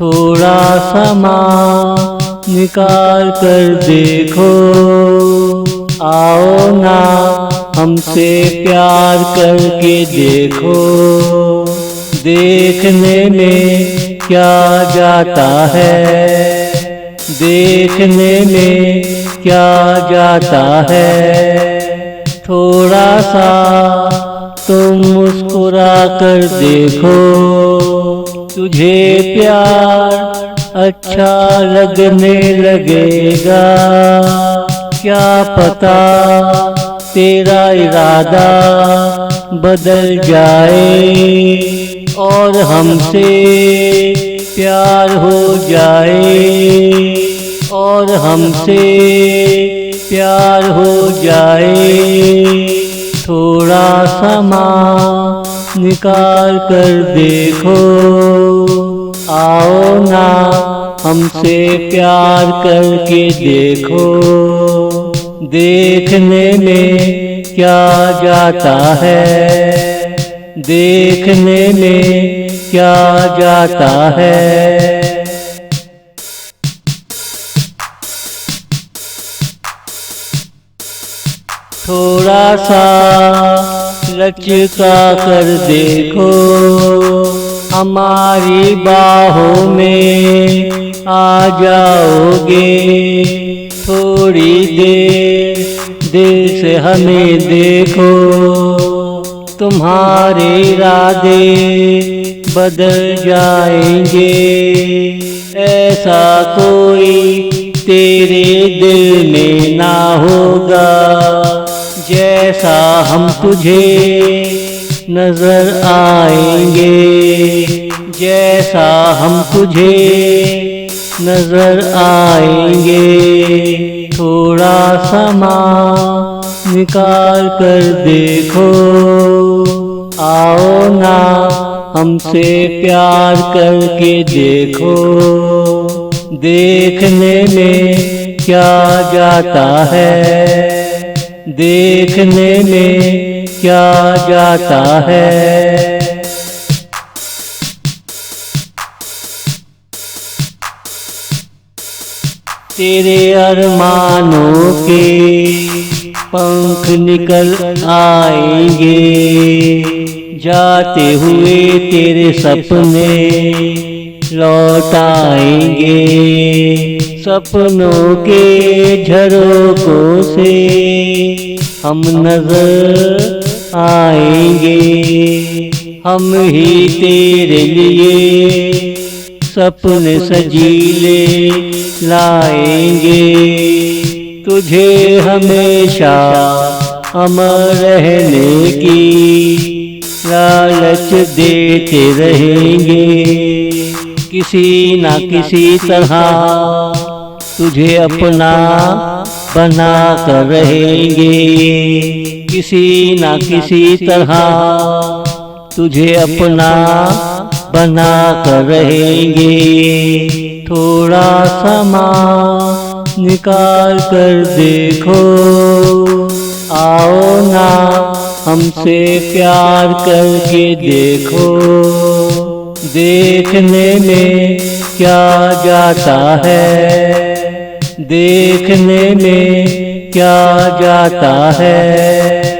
थोड़ा समा निकाल कर देखो, आओ ना हमसे प्यार करके देखो। देखने में क्या जाता है, देखने में क्या जाता है। थोड़ा सा तुम मुस्कुरा कर देखो, तुझे प्यार अच्छा लगने लगेगा। क्या पता तेरा इरादा बदल जाए और हमसे प्यार हो जाए, और हमसे प्यार हो जाए। थोड़ा समा निकाल कर देखो, आओ ना हमसे प्यार करके देखो। देखने में क्या जाता है, देखने में क्या जाता है। थोड़ा सा लचका कर देखो, हमारी बाहों में आ जाओगे। थोड़ी देर दिल से हमें देखो, तुम्हारे इरादे बदल जाएंगे। ऐसा कोई तेरे दिल में ना होगा, जैसा हम तुझे नजर आएंगे, जैसा हम तुझे नजर आएंगे। थोड़ा समा निकाल कर देखो, आओ ना हमसे प्यार करके देखो। देखने में क्या जाता है, देखने में क्या जाता है। तेरे अरमानों के पंख निकल आएंगे, जाते हुए तेरे सपने लौट आएंगे। सपनों के झरोकों से हम नजर आएंगे, हम ही तेरे लिए सपने सजीले लाएंगे। तुझे हमेशा अमर रहने की लालच देते रहेंगे। किसी ना किसी तरह तुझे अपना बना कर रहेंगे, किसी ना किसी तरह तुझे अपना बना कर रहेंगे। थोड़ा समा निकाल कर देखो, आओ ना हमसे प्यार करके देखो। देखने में क्या जाता है, देखने में क्या जाता है।